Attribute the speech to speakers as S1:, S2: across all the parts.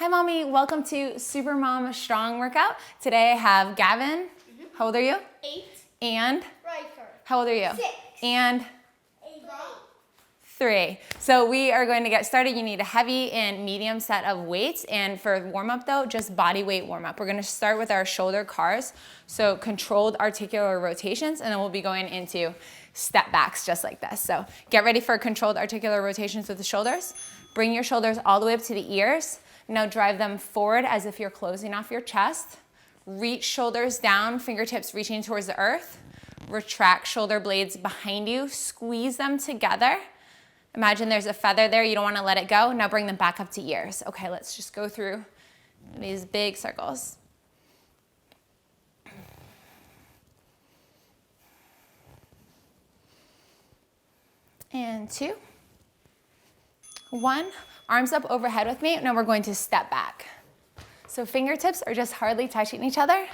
S1: Hi, Mommy. Welcome to Supermom Strong Workout. Today I have Gavin. How old are you?
S2: 8.
S1: And?
S2: Riker.
S1: How old are you?
S2: 6.
S1: And?
S2: 8.
S1: 3. So we are going to get started. You need a heavy and medium set of weights. And for warm-up though, just body weight warm-up. We're going to start with our shoulder cars. So controlled articular rotations, and then we'll be going into step backs just like this. So get ready for controlled articular rotations with the shoulders. Bring your shoulders all the way up to the ears. Now drive them forward as if you're closing off your chest. Reach shoulders down, fingertips reaching towards the earth. Retract shoulder blades behind you. Squeeze them together. Imagine there's a feather there. You don't want to let it go. Now bring them back up to ears. Okay, let's just go through these big circles. And 2. 1. Arms up overhead with me. Now we're going to step back. So fingertips are just hardly touching each other.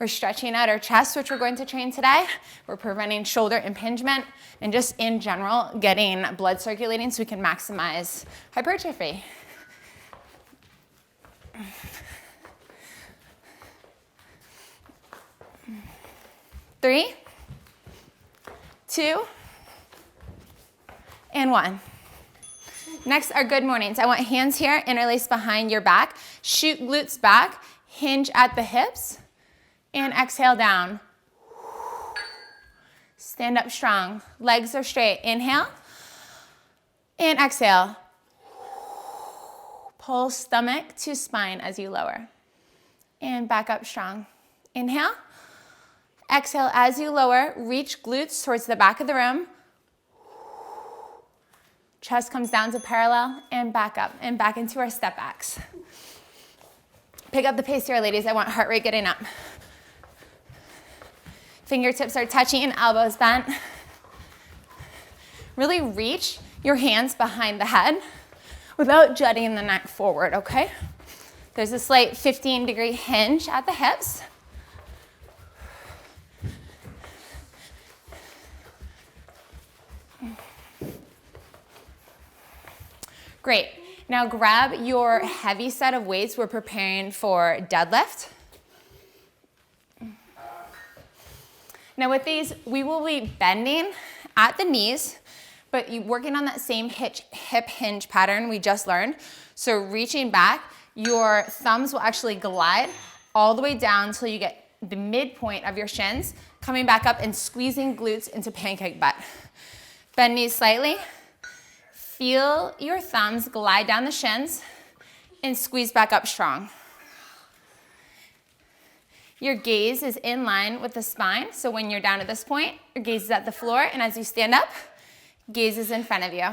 S1: We're stretching out our chest, which we're going to train today. We're preventing shoulder impingement and just in general getting blood circulating so we can maximize hypertrophy. Three, 2, and 1. Next are good mornings. I want hands here, interlaced behind your back. Shoot glutes back, hinge at the hips, and exhale down. Stand up strong. Legs are straight. Inhale, and exhale. Pull stomach to spine as you lower. And back up strong. Inhale, exhale as you lower. Reach glutes towards the back of the room. Chest comes down to parallel and back up and back into our step backs. Pick up the pace here, ladies. I want heart rate getting up. Fingertips are touching, elbows bent. Really reach your hands behind the head without jutting the neck forward, okay? There's a slight 15-degree hinge at the hips. Great. Now grab your heavy set of weights. We're preparing for deadlift. Now with these, we will be bending at the knees, but working on that same hip hinge pattern we just learned. So reaching back, your thumbs will actually glide all the way down until you get the midpoint of your shins, coming back up and squeezing glutes into pancake butt. Bend knees slightly. Feel your thumbs glide down the shins and squeeze back up strong. Your gaze is in line with the spine, so when you're down at this point, your gaze is at the floor, and as you stand up, gaze is in front of you.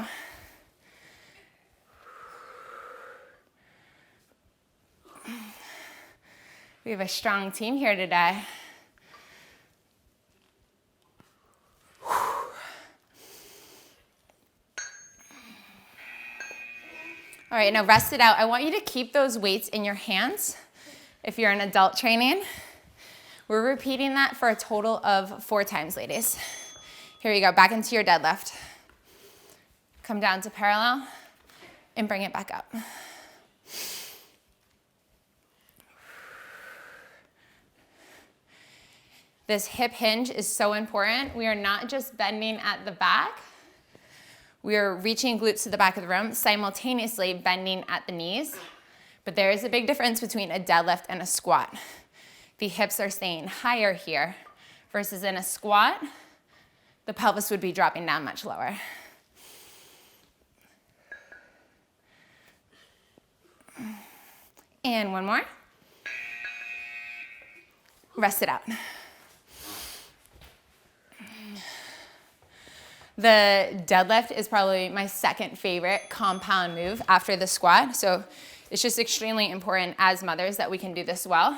S1: We have a strong team here today. All right, now rest it out. I want you to keep those weights in your hands if you're an adult training. We're repeating that for a total of 4 times, ladies. Here we go, back into your deadlift. Come down to parallel and bring it back up. This hip hinge is so important. We are not just bending at the back. We are reaching glutes to the back of the room, simultaneously bending at the knees. But there is a big difference between a deadlift and a squat. The hips are staying higher here versus in a squat, the pelvis would be dropping down much lower. And one more. Rest it out. The deadlift is probably my second favorite compound move after the squat. So it's just extremely important as mothers that we can do this well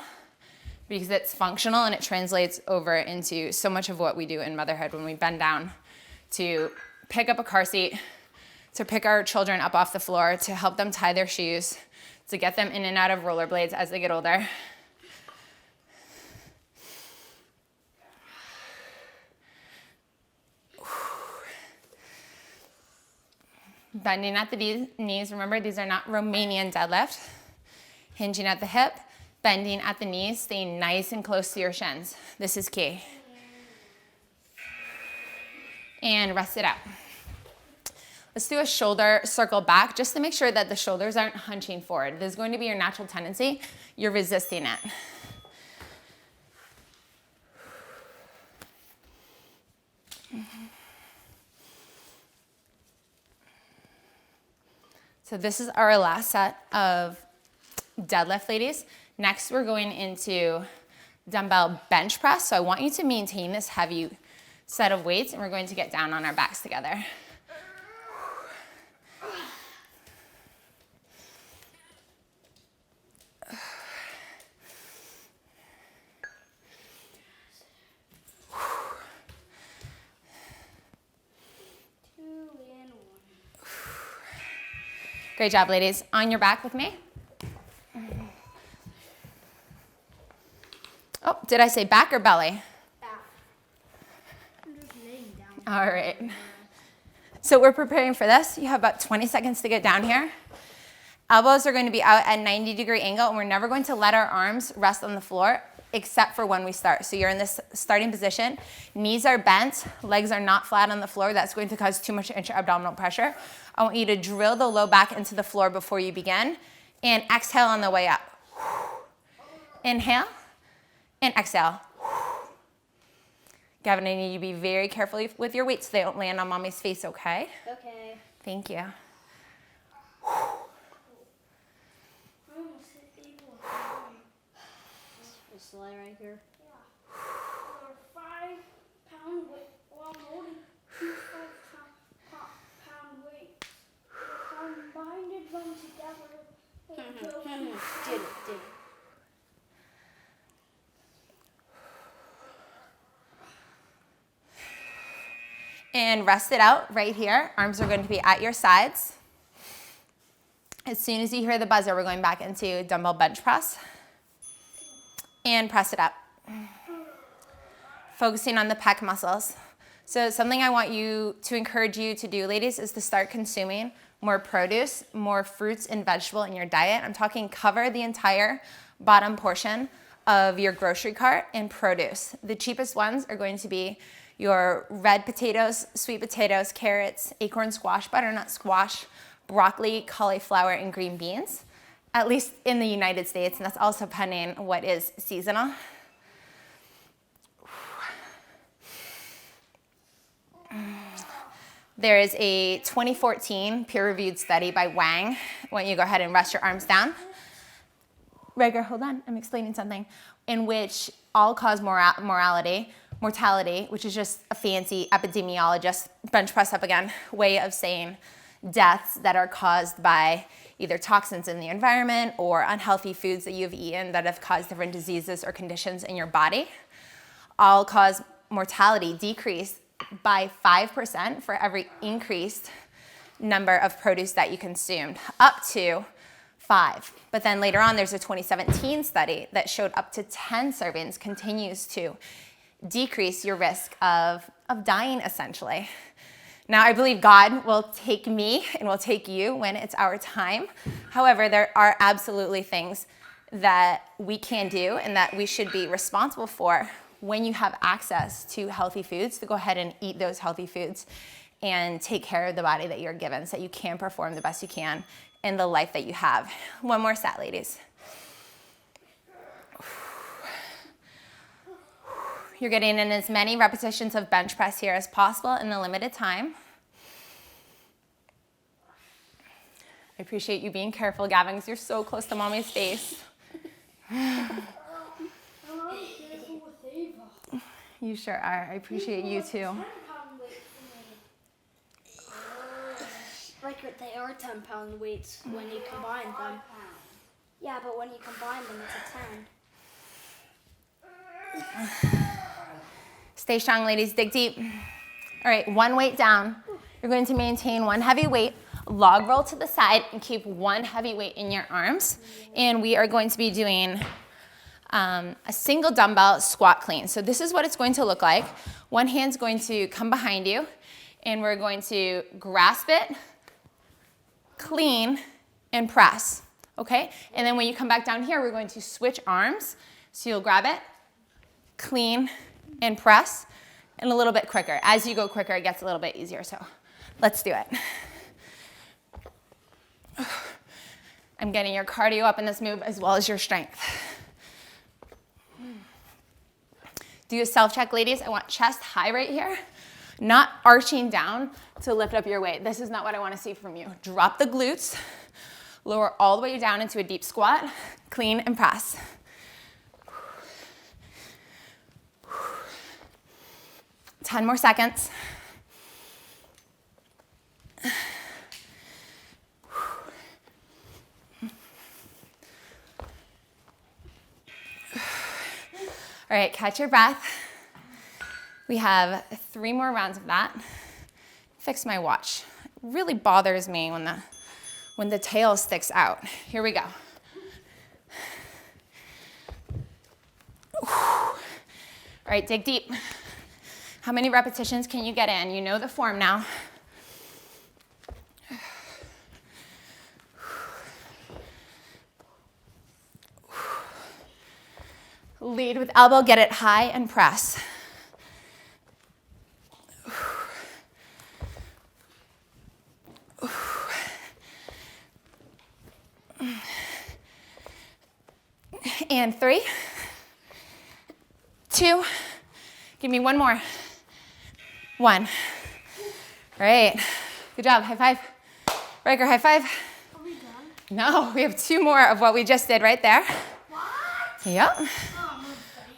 S1: because it's functional and it translates over into so much of what we do in motherhood when we bend down to pick up a car seat, to pick our children up off the floor, to help them tie their shoes, to get them in and out of rollerblades as they get older. Bending at the knees. Remember, these are not Romanian deadlift. Hinging at the hip, bending at the knees, staying nice and close to your shins. This is key. And rest it out. Let's do a shoulder circle back just to make sure that the shoulders aren't hunching forward. This is going to be your natural tendency. You're resisting it. So this is our last set of deadlift, ladies. Next, we're going into dumbbell bench press. So I want you to maintain this heavy set of weights, and we're going to get down on our backs together. Great job, ladies. On your back with me. Oh, did I say back or belly?
S2: Back. I'm just laying down.
S1: All right. So we're preparing for this. You have about 20 seconds to get down here. Elbows are going to be out at 90-degree angle, and we're never going to let our arms rest on the floor except for when we start. So you're in this starting position. Knees are bent. Legs are not flat on the floor. That's going to cause too much intra-abdominal pressure. I want you to drill the low back into the floor before you begin. And exhale on the way up. Inhale and exhale. Gavin, I need you to be very careful with your weights so they don't land on mommy's face, okay?
S2: Okay.
S1: Thank you.
S2: Slide right here. Yeah. Or 5-pound weight while holding 2 5-pound weights. Combined them together. Did it.
S1: And rest it out right here. Arms are going to be at your sides. As soon as you hear the buzzer, we're going back into dumbbell bench press. And press it up. Focusing on the pec muscles. So something I want you to encourage you to do, ladies, is to start consuming more produce, more fruits and vegetable in your diet. I'm talking cover the entire bottom portion of your grocery cart in produce. The cheapest ones are going to be your red potatoes, sweet potatoes, carrots, acorn squash, butternut squash, broccoli, cauliflower, and green beans. At least in the United States, and that's also pending what is seasonal. There is a 2014 peer-reviewed study by Wang. I want you to go ahead and rest your arms down. Rager, hold on, I'm explaining something. In which all-cause mortality, which is just a fancy epidemiologist, bench press up again, way of saying deaths that are caused by either toxins in the environment or unhealthy foods that you've eaten that have caused different diseases or conditions in your body. All-cause mortality decreased by 5% for every increased number of produce that you consumed, up to 5. But then later on, there's a 2017 study that showed up to 10 servings continues to decrease your risk of dying, essentially. Now, I believe God will take me and will take you when it's our time. However, there are absolutely things that we can do and that we should be responsible for when you have access to healthy foods, to go ahead and eat those healthy foods and take care of the body that you're given so that you can perform the best you can in the life that you have. One more set, ladies. You're getting in as many repetitions of bench press here as possible in the limited time. I appreciate you being careful, Gavin, because you're so close to mommy's face. You sure are. I appreciate you too.
S2: Like they are 10-pound weights when you combine them. Yeah, but when you combine them, it's a 10.
S1: Stay strong, ladies. Dig deep. All right, one weight down. You're going to maintain one heavy weight, log roll to the side, and keep one heavy weight in your arms. And we are going to be doing a single dumbbell squat clean. So this is what it's going to look like. One hand's going to come behind you, and we're going to grasp it, clean, and press. okay? And then when you come back down here, we're going to switch arms. So you'll grab it, clean, and press, and a little bit quicker. As you go quicker, it gets a little bit easier, so let's do it. I'm getting your cardio up in this move as well as your strength. Do a self-check, ladies. I want chest high right here, not arching down to lift up your weight. This is not what I want to see from you. Drop the glutes, lower all the way down into a deep squat, clean and press. 10 more seconds. All right, catch your breath. We have 3 more rounds of that. Fix my watch. It really bothers me when the tail sticks out. Here we go. All right, dig deep. How many repetitions can you get in? You know the form now. Lead with elbow, get it high and press. And 3, 2, give me 1 more. 1. All right, good job, high five. Riker, high five.
S2: Are we done?
S1: No, we have 2 more of what we just did right there.
S2: What?
S1: Yep.
S2: Oh, I'm excited.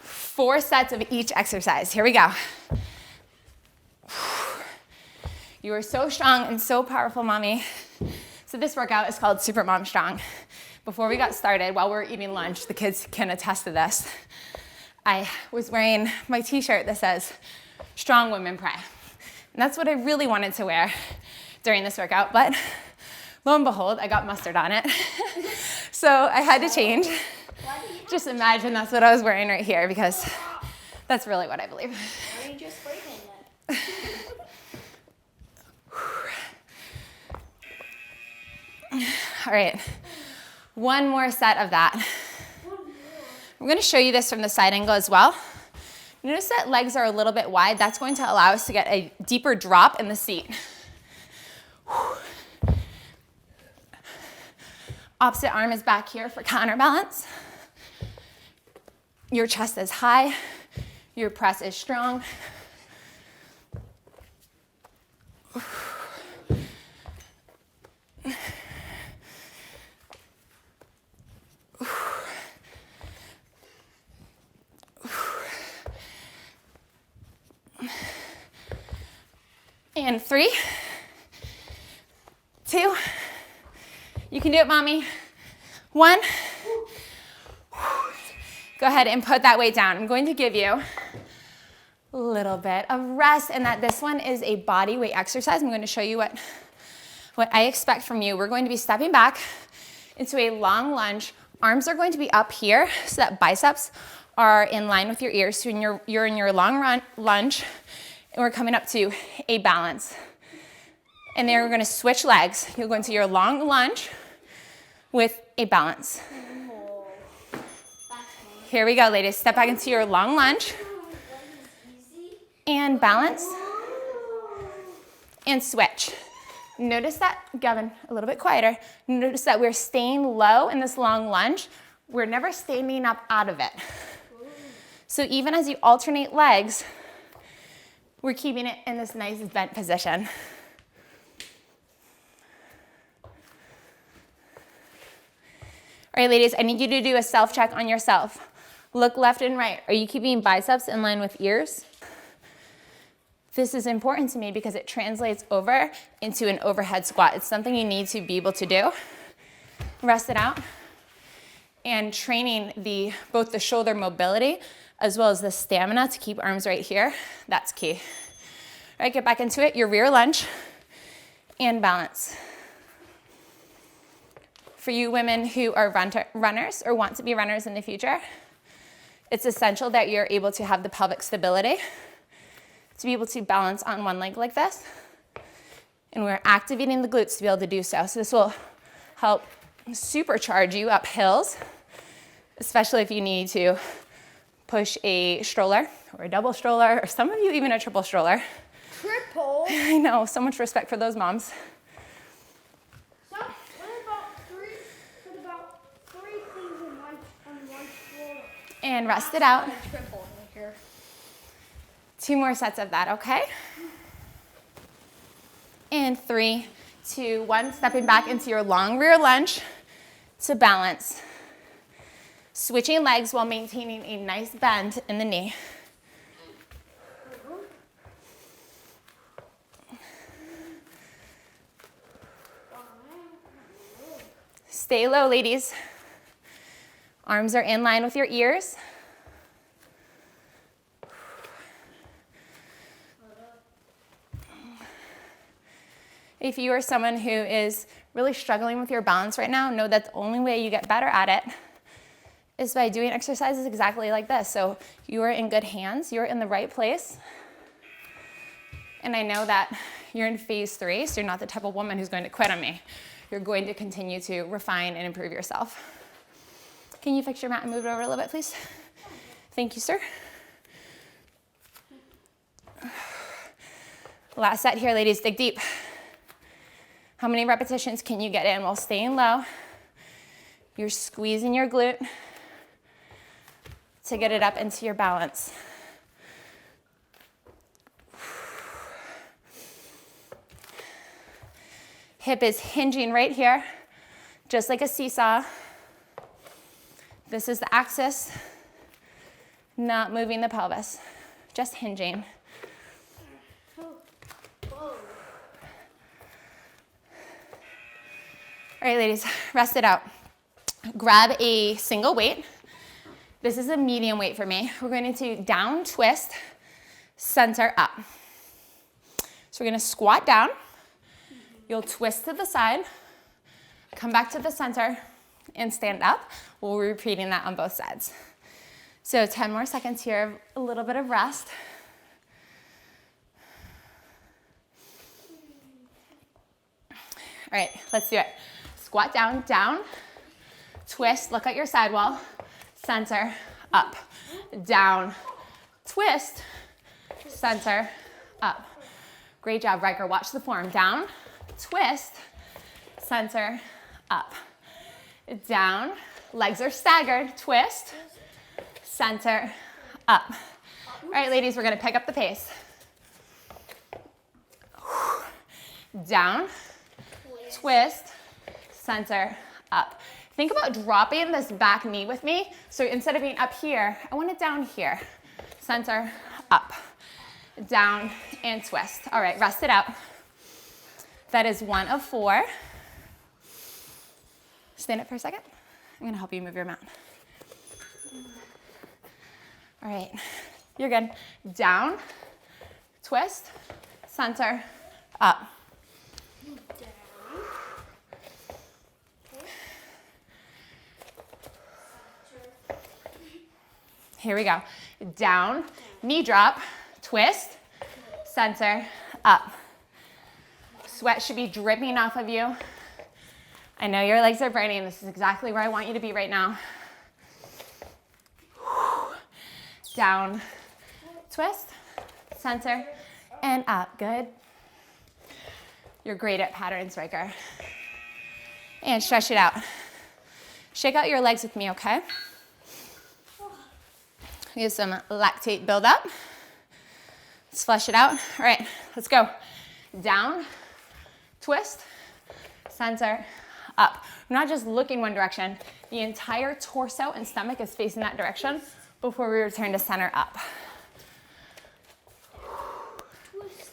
S1: 4 sets of each exercise. Here we go. You are so strong and so powerful, mommy. So this workout is called Supermom Strong. Before we got started, while we were eating lunch, the kids can attest to this. I was wearing my t-shirt that says, "Strong Women Pray." And that's what I really wanted to wear during this workout, but lo and behold, I got mustard on it. So I had to change. Just imagine that's what I was wearing right here, because that's really what I believe.
S2: Why don't you just spray paint it?
S1: All right, 1 more set of that. I'm going to show you this from the side angle as well. Notice that legs are a little bit wide. That's going to allow us to get a deeper drop in the seat. Opposite arm is back here for counterbalance. Your chest is high. Your press is strong. And 3, 2, you can do it, mommy. 1, go ahead and put that weight down. I'm going to give you a little bit of rest, and that this one is a body weight exercise. I'm going to show you what I expect from you. We're going to be stepping back into a long lunge. Arms are going to be up here so that biceps are in line with your ears. So you're in your long lunge, and we're coming up to a balance. And then we're going to switch legs. You'll go into your long lunge with a balance. Here we go, ladies. Step back into your long lunge. And balance. And switch. Notice that, Gavin, a little bit quieter. Notice that we're staying low in this long lunge. We're never standing up out of it. So even as you alternate legs, we're keeping it in this nice bent position. All right, ladies, I need you to do a self-check on yourself. Look left and right. Are you keeping biceps in line with ears? This is important to me because it translates over into an overhead squat. It's something you need to be able to do. Rest it out. And training both the shoulder mobility as well as the stamina to keep arms right here, that's key. All right, get back into it. Your rear lunge and balance. For you women who are runners or want to be runners in the future, it's essential that you're able to have the pelvic stability to be able to balance on one leg like this. And we're activating the glutes to be able to do so. So this will help supercharge you up hills, especially if you need to push a stroller or a double stroller, or some of you even a triple stroller.
S2: Triple?
S1: I know, so much respect for those moms.
S2: So, what about three things on one stroller?
S1: And rest it out.
S2: Triple right here.
S1: 2 more sets of that, okay? And 3, 2, 1, stepping back into your long rear lunge to balance. Switching legs while maintaining a nice bend in the knee. Stay low, ladies. Arms are in line with your ears. If you are someone who is really struggling with your balance right now, know that the only way you get better at it is by doing exercises exactly like this. So you are in good hands, you're in the right place. And I know that you're in phase 3, so you're not the type of woman who's going to quit on me. You're going to continue to refine and improve yourself. Can you fix your mat and move it over a little bit, please? Thank you, sir. Last set here, ladies, dig deep. How many repetitions can you get in while staying low? You're squeezing your glute to get it up into your balance. Hip is hinging right here, just like a seesaw. This is the axis, not moving the pelvis, just hinging. All right, ladies, rest it out. Grab a single weight. This is a medium weight for me. We're going to down twist, center up. So we're going to squat down. You'll twist to the side, come back to the center, and stand up. We'll be repeating that on both sides. So 10 more seconds here, a little bit of rest. All right, let's do it. Squat down, down, twist, look at your sidewall, center, up, down, twist, center, up. Great job, Riker. Watch the form. Down, twist, center, up, down, legs are staggered, twist, center, up. All right, ladies, we're gonna pick up the pace. Down, twist, center, up. Think about dropping this back knee with me. So instead of being up here, I want it down here. Center, up, down, and twist. All right, rest it out. That is 1 of 4. Stand up for a second. I'm gonna help you move your mat. All right, you're good. Down, twist, center, up. Here we go. Down, knee drop, twist, center, up. Sweat should be dripping off of you. I know your legs are burning. This is exactly where I want you to be right now. Down, twist, center, and up. Good. You're great at patterns, Riker. And stretch it out. Shake out your legs with me, okay? We have some lactate buildup. Let's flush it out. All right, let's go. Down, twist, center, up. We're not just looking one direction. The entire torso and stomach is facing that direction before we return to center up.
S2: Twist.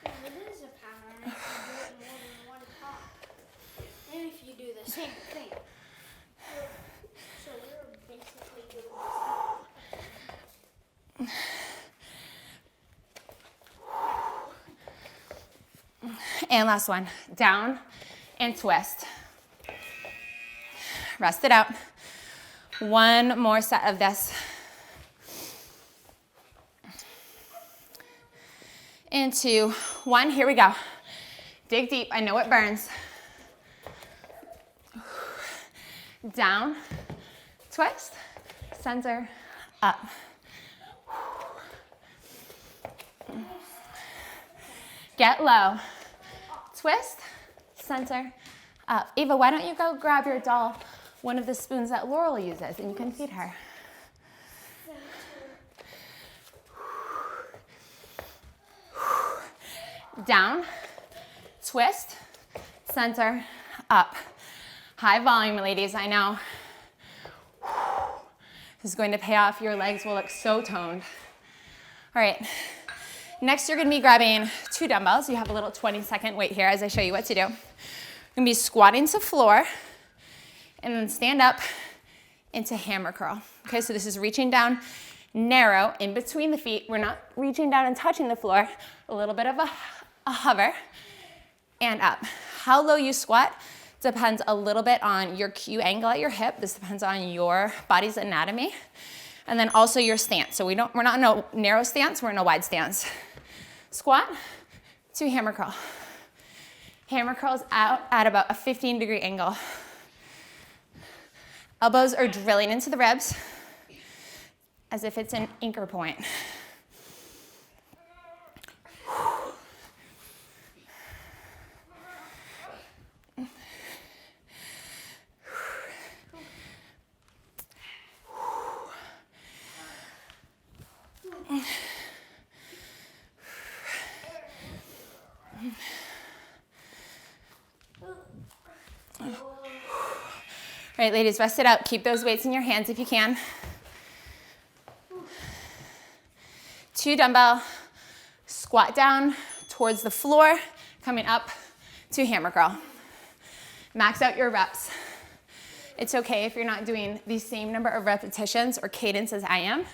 S2: It is a pattern if you do it more than one time. And if you do the same thing. So we're basically doing this.
S1: And last one, down and twist. Rest it out. One more set of this. And 2, 1, here we go. Dig deep, I know it burns. Down, twist, center, up. Get low, twist, center, up. Ava, why don't you go grab your doll one of the spoons that Laurel uses and you can feed her. Down, twist, center, up. High volume, ladies, I know. This is going to pay off. Your legs will look so toned. All right, next you're gonna be grabbing 2 dumbbells. You have a little 20-second wait here as I show you what to do. You're gonna be squatting to floor and then stand up into hammer curl. Okay, so this is reaching down narrow in between the feet. We're not reaching down and touching the floor. A little bit of a hover and up. How low you squat depends a little bit on your Q angle at your hip. This depends on your body's anatomy. And then also your stance. So we're not in a narrow stance, we're in a wide stance. Squat to hammer curl. Hammer curls out at about a 15-degree angle. Elbows are drilling into the ribs as if it's an anchor point. All right, ladies, rest it out. Keep those weights in your hands if you can. 2 dumbbell, squat down towards the floor, coming up to hammer curl. Max out your reps. It's okay if you're not doing the same number of repetitions or cadence as I am.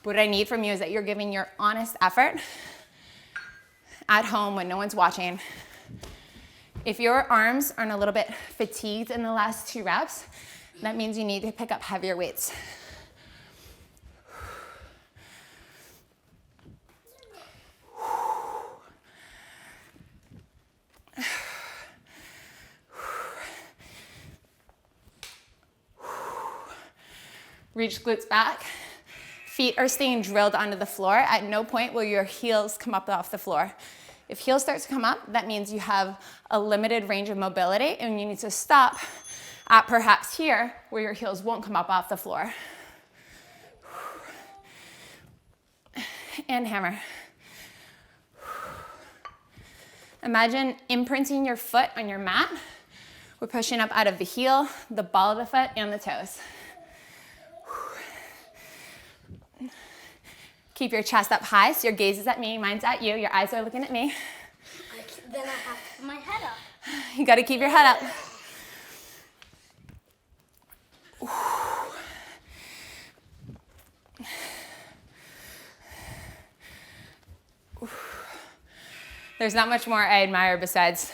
S1: What I need from you is that you're giving your honest effort at home when no one's watching. If your arms aren't a little bit fatigued in the last 2 reps, that means you need to pick up heavier weights. Reach glutes back. Feet are staying drilled onto the floor. At no point will your heels come up off the floor. If heels start to come up, that means you have a limited range of mobility and you need to stop at perhaps here where your heels won't come up off the floor. And hammer. Imagine imprinting your foot on your mat. We're pushing up out of the heel, the ball of the foot, and the toes. Keep your chest up high, so your gaze is at me, mine's at you, your eyes are looking at me.
S2: Then I have to put my head up.
S1: You gotta keep your head up. There's not much more I admire besides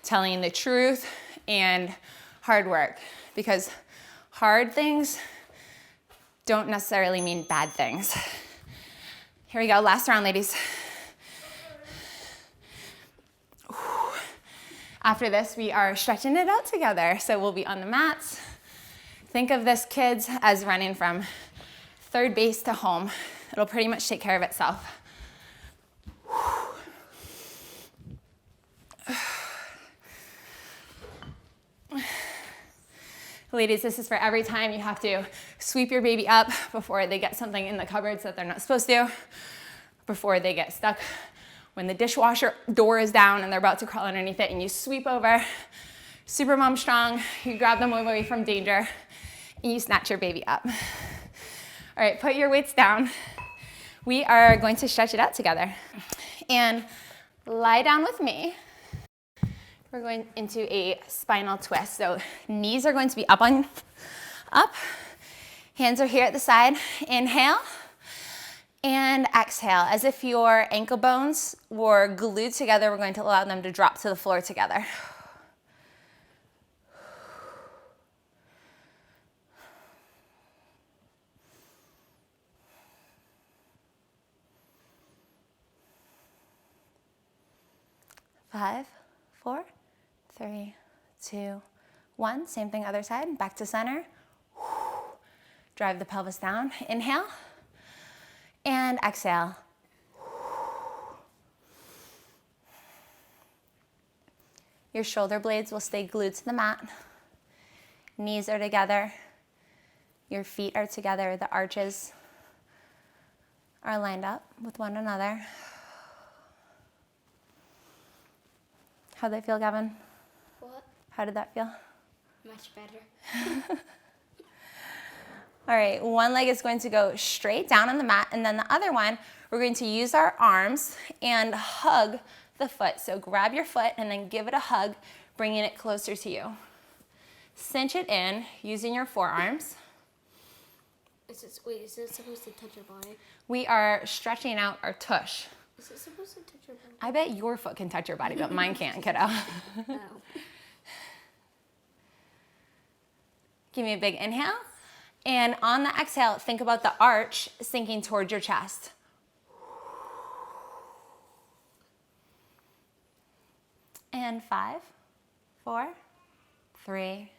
S1: telling the truth and hard work, because hard things don't necessarily mean bad things. Here we go, last round, ladies. After this, we are stretching it out together. So we'll be on the mats. Think of this, kids, as running from third base to home. It'll pretty much take care of itself. Ladies, this is for every time you have to sweep your baby up before they get something in the cupboards that they're not supposed to, before they get stuck when the dishwasher door is down and they're about to crawl underneath it, and you sweep over, Supermom strong, you grab them away from danger, and you snatch your baby up. All right, put your weights down. We are going to stretch it out together. And lie down with me. We're going into a spinal twist. So knees are going to be up. Hands are here at the side. Inhale and exhale. As if your ankle bones were glued together, we're going to allow them to drop to the floor together. Five. 4, 3, 2, 1. Same thing, other side. Back to center. Drive the pelvis down. Inhale. And exhale. Your shoulder blades will stay glued to the mat. Knees are together. Your feet are together. The arches are lined up with one another. How'd that feel, Gavin?
S2: What?
S1: How did that feel?
S2: Much better.
S1: All right, one leg is going to go straight down on the mat, and then the other one, we're going to use our arms and hug the foot. So grab your foot and then give it a hug, bringing it closer to you. Cinch it in using your forearms.
S2: Is it supposed to touch your body?
S1: We are stretching out our tush.
S2: Is it supposed to touch your body?
S1: I bet your foot can touch your body, but mine can't, kiddo.
S2: No.
S1: Give me a big inhale. And on the exhale, think about the arch sinking towards your chest. And 5, 4, 3,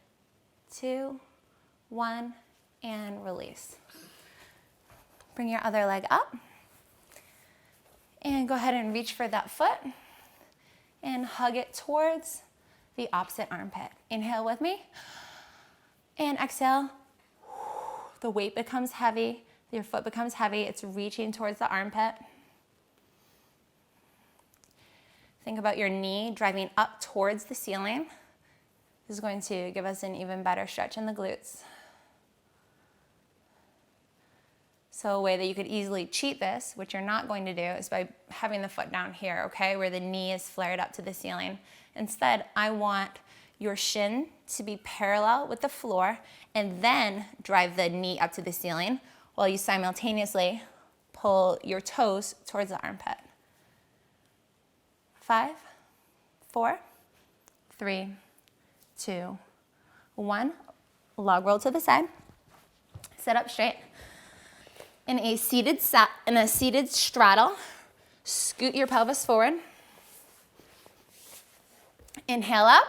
S1: 2, 1, and release. Bring your other leg up. And go ahead and reach for that foot and hug it towards the opposite armpit. Inhale with me. And exhale. The weight becomes heavy. Your foot becomes heavy. It's reaching towards the armpit. Think about your knee driving up towards the ceiling. This is going to give us an even better stretch in the glutes. So a way that you could easily cheat this, which you're not going to do, is by having the foot down here, okay, where the knee is flared up to the ceiling. Instead, I want your shin to be parallel with the floor and then drive the knee up to the ceiling while you simultaneously pull your toes towards the armpit. 5, 4, 3, 2, 1. Log roll to the side. Sit up straight. In a seated straddle, scoot your pelvis forward. Inhale up.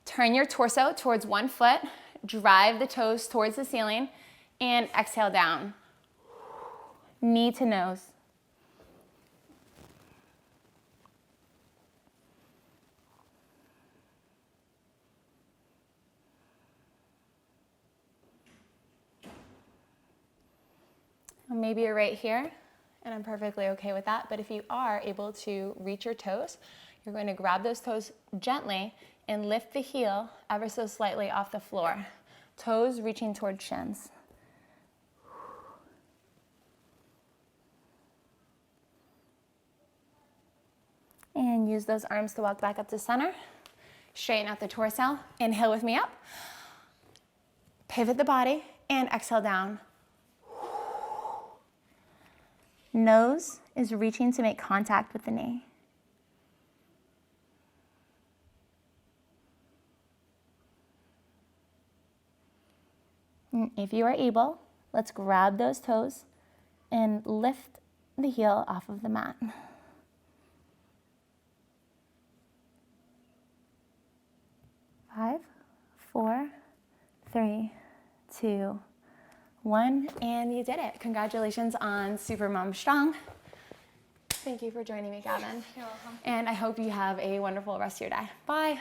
S1: Turn your torso towards one foot. Drive the toes towards the ceiling. And exhale down. Knee to nose. Maybe you're right here, and I'm perfectly okay with that, but if you are able to reach your toes, you're going to grab those toes gently and lift the heel ever so slightly off the floor. Toes reaching towards shins. And use those arms to walk back up to center. Straighten out the torso. Inhale with me up. Pivot the body and exhale down. Nose is reaching to make contact with the knee. And if you are able, let's grab those toes and lift the heel off of the mat. Five, 4, 3, 2, 1, and you did it. Congratulations on Supermom Strong. Thank you for joining me, Gavin.
S2: You're welcome.
S1: And I hope you have a wonderful rest of your day. Bye.